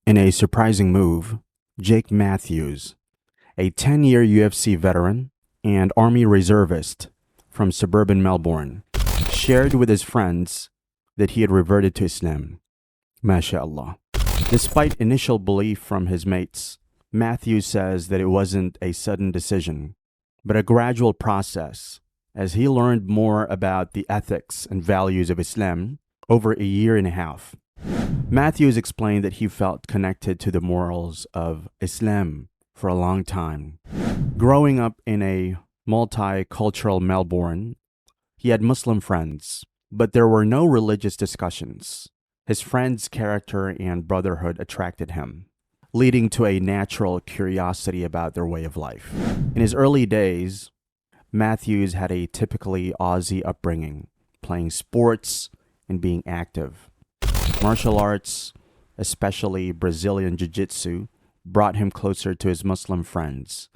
In a surprising move, Jake Matthews, a 10-year UFC veteran and Army reservist from suburban Melbourne, shared with his friends that he had reverted to Islam. MashaAllah. Despite initial belief from his mates, Matthews says that it wasn't a sudden decision, but a gradual process as he learned more about the ethics and values of Islam over a year and a half. Matthews explained that he felt connected to the morals of Islam for a long time. Growing up in a multicultural Melbourne, he had Muslim friends, but there were no religious discussions. His friends' character and brotherhood attracted him, leading to a natural curiosity about their way of life. In his early days, Matthews had a typically Aussie upbringing, playing sports and being active. Martial arts, especially Brazilian Jiu-Jitsu, brought him closer to his Muslim friends,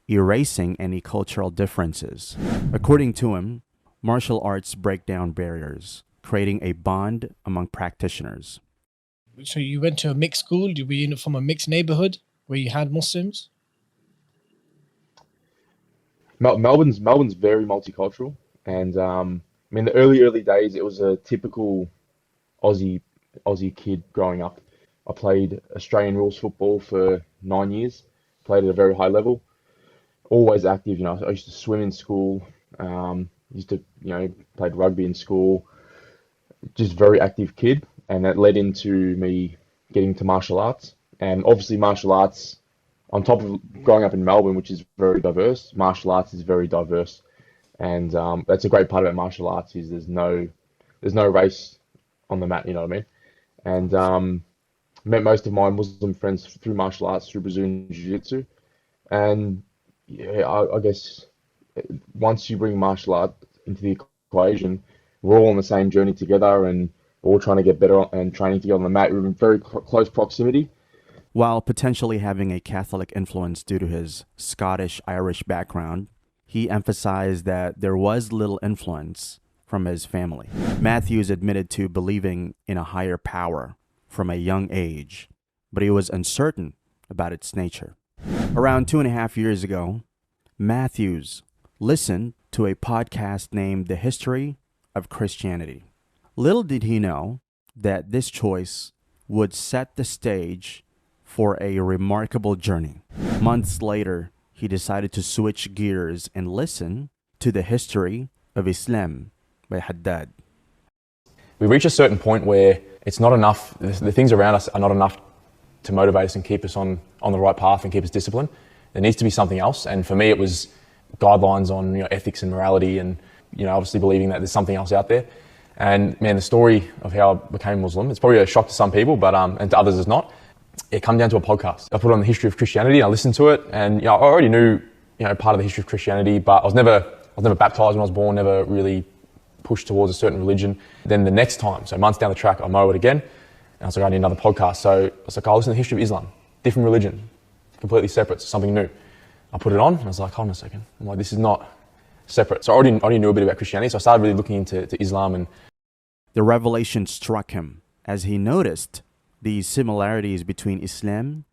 erasing any cultural differences. According to him, martial arts break down barriers, creating a bond among practitioners. So you went to a mixed school? Were you from a mixed neighborhood where you had Muslims? Melbourne's very multicultural, and the early days it was a typical Aussie Aussie kid growing up. I played Australian rules football for 9 years, played at a very high level, always active. I used to swim in school, used to played rugby in school, just very active kid, and that led into me getting to martial arts. And obviously, martial arts, on top of growing up in Melbourne, which is very diverse, martial arts is very diverse, and that's a great part about martial arts is there's no race on the mat. You know what I mean? And met most of my Muslim friends through martial arts, through Brazilian Jiu-Jitsu, and yeah, I guess once you bring martial art into the equation, we're all on the same journey together, and we're all trying to get better and training together on the mat. We're in very close proximity. While potentially having a Catholic influence due to his Scottish-Irish background, he emphasized that there was little influence from his family. Matthews admitted to believing in a higher power from a young age, but he was uncertain about its nature. Around 2.5 years ago, Matthews listened to a podcast named The History of Christianity. Little did he know that this choice would set the stage for a remarkable journey. Months later, he decided to switch gears and listen to The History of Islam by Haddad. We reach a certain point where it's not enough, the things around us are not enough to motivate us and keep us on the right path and keep us disciplined. There needs to be something else. And for me, it was guidelines on ethics and morality and obviously believing that there's something else out there. And man, the story of how I became Muslim, it's probably a shock to some people, but and to others it's not. It come down to a podcast. I put on the history of Christianity and I listened to it, and I already knew part of the history of Christianity, but I was never baptized when I was born, never really pushed towards a certain religion. Then the next time, so months down the track, I mow it again, and I was like, I need another podcast. So I was like, I'll listen to the history of Islam, different religion, completely separate, something new. I put it on, and I was like, hold on a second. I'm like, this is not separate. So I already knew a bit about Christianity, so I started really looking into Islam. And the revelation struck him as he noticed the similarities between Islam,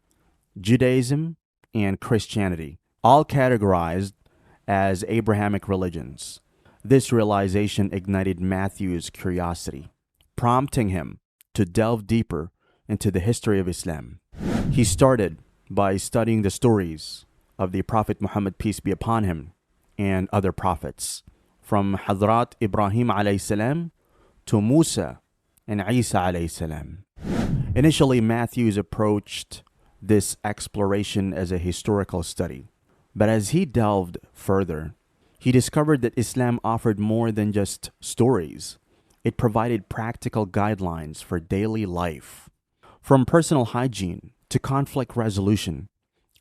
Judaism, and Christianity, all categorized as Abrahamic religions. This realization ignited Matthew's curiosity, prompting him to delve deeper into the history of Islam. He started by studying the stories of the Prophet Muhammad, peace be upon him, and other prophets, from Hadrat Ibrahim alayhi salam to Musa and Isa alayhi salam. Initially, Matthews approached this exploration as a historical study, but as he delved further, he discovered that Islam offered more than just stories. It provided practical guidelines for daily life. From personal hygiene to conflict resolution,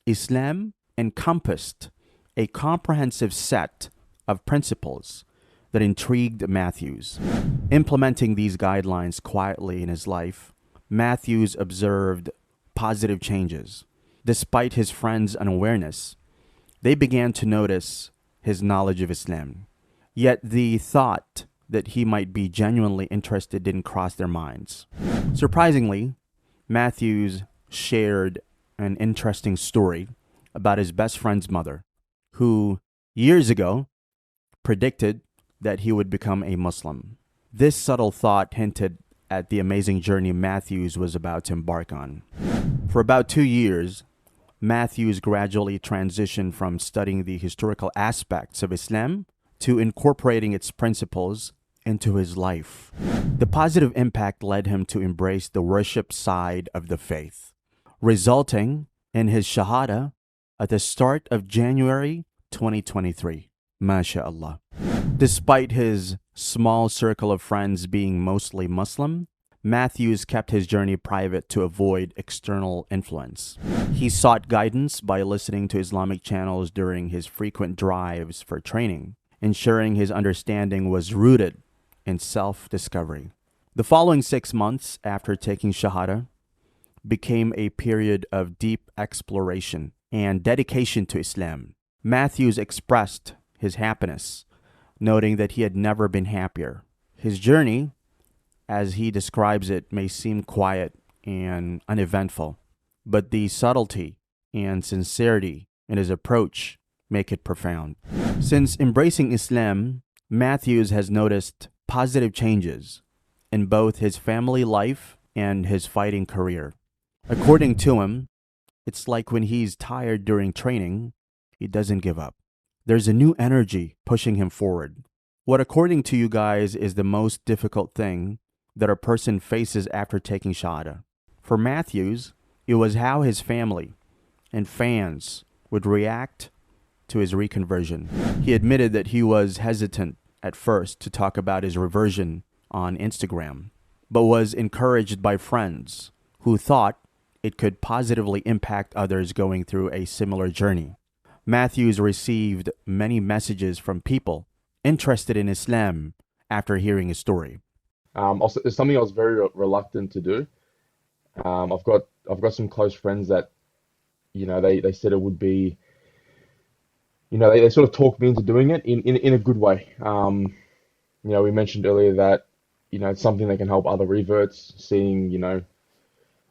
Islam encompassed a comprehensive set of principles that intrigued Matthews. Implementing these guidelines quietly in his life, Matthews observed positive changes. Despite his friends' unawareness, they began to notice his knowledge of Islam. Yet the thought that he might be genuinely interested didn't cross their minds. Surprisingly, Matthews shared an interesting story about his best friend's mother, who years ago predicted that he would become a Muslim. This subtle thought hinted at the amazing journey Matthews was about to embark on. For about 2 years, Matthews gradually transitioned from studying the historical aspects of Islam to incorporating its principles into his life. The positive impact led him to embrace the worship side of the faith, resulting in his Shahada at the start of January 2023. MashaAllah. Despite his small circle of friends being mostly Muslim, Matthews kept his journey private to avoid external influence. He sought guidance by listening to Islamic channels during his frequent drives for training, ensuring his understanding was rooted in self-discovery. The following 6 months after taking Shahada became a period of deep exploration and dedication to Islam. Matthews expressed his happiness, noting that he had never been happier. His journey, as he describes it, may seem quiet and uneventful, but the subtlety and sincerity in his approach make it profound. Since embracing Islam, Matthews has noticed positive changes in both his family life and his fighting career. According to him, it's like when he's tired during training, he doesn't give up. There's a new energy pushing him forward. What, according to you guys, is the most difficult thing that a person faces after taking Shahada? For Matthews, it was how his family and fans would react to his reconversion. He admitted that he was hesitant at first to talk about his reversion on Instagram, but was encouraged by friends who thought it could positively impact others going through a similar journey. Matthews received many messages from people interested in Islam after hearing his story. Also, it's something I was very reluctant to do. I've got some close friends that, they said it would be, they sort of talked me into doing it in a good way. We mentioned earlier that, it's something that can help other reverts, seeing,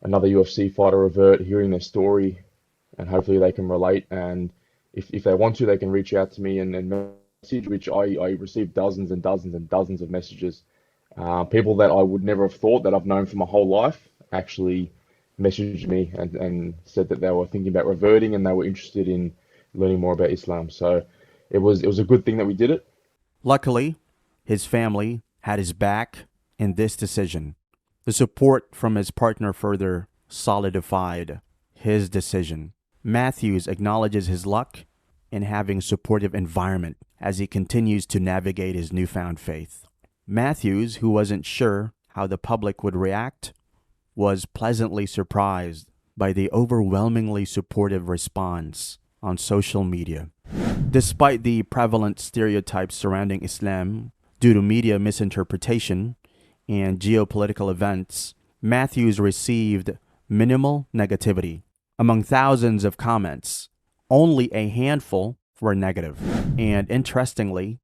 another UFC fighter revert, hearing their story, and hopefully they can relate. And if they want to, they can reach out to me and message, which I received dozens and dozens and dozens of messages. People that I would never have thought that I've known for my whole life actually messaged me and said that they were thinking about reverting and they were interested in learning more about Islam. So it was a good thing that we did it. Luckily, his family had his back in this decision. The support from his partner further solidified his decision. Matthews acknowledges his luck in having a supportive environment as he continues to navigate his newfound faith. Matthews, who wasn't sure how the public would react, was pleasantly surprised by the overwhelmingly supportive response on social media. Despite the prevalent stereotypes surrounding Islam due to media misinterpretation and geopolitical events, Matthews received minimal negativity. Among thousands of comments, only a handful were negative, and interestingly,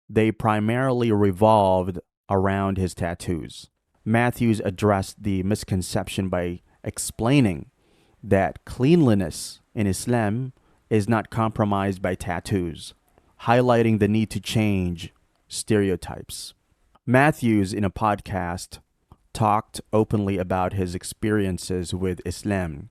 they primarily revolved around his tattoos. Matthews addressed the misconception by explaining that cleanliness in Islam is not compromised by tattoos, highlighting the need to change stereotypes. Matthews, in a podcast, talked openly about his experiences with Islam,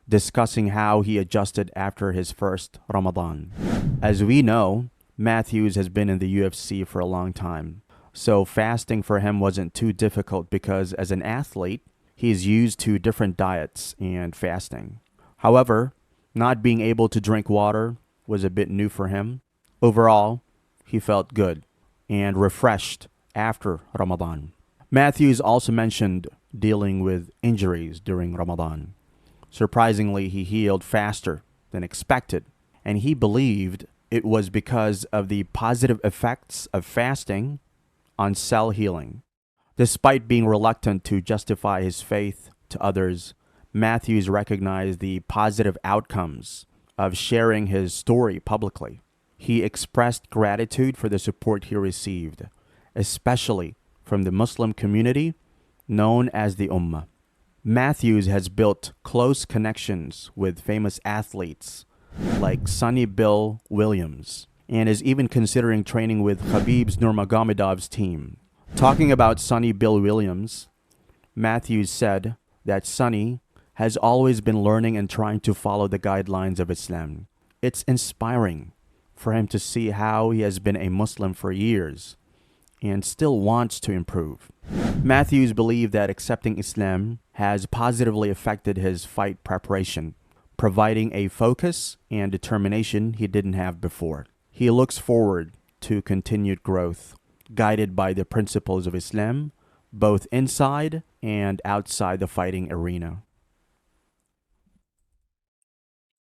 discussing how he adjusted after his first Ramadan. As we know, Matthews has been in the UFC for a long time, so fasting for him wasn't too difficult because as an athlete, he is used to different diets and fasting. However, not being able to drink water was a bit new for him. Overall, he felt good and refreshed after Ramadan. Matthews also mentioned dealing with injuries during Ramadan. Surprisingly, he healed faster than expected, and he believed it was because of the positive effects of fasting on cell healing. Despite being reluctant to justify his faith to others, Matthews recognized the positive outcomes of sharing his story publicly. He expressed gratitude for the support he received, especially from the Muslim community known as the Ummah. Matthews has built close connections with famous athletes like Sonny Bill Williams and is even considering training with Khabib's Nurmagomedov's team. Talking about Sonny Bill Williams, Matthews said that Sonny has always been learning and trying to follow the guidelines of Islam. It's inspiring for him to see how he has been a Muslim for years and still wants to improve. Matthews believed that accepting Islam has positively affected his fight preparation, providing a focus and determination he didn't have before. He looks forward to continued growth, guided by the principles of Islam, both inside and outside the fighting arena.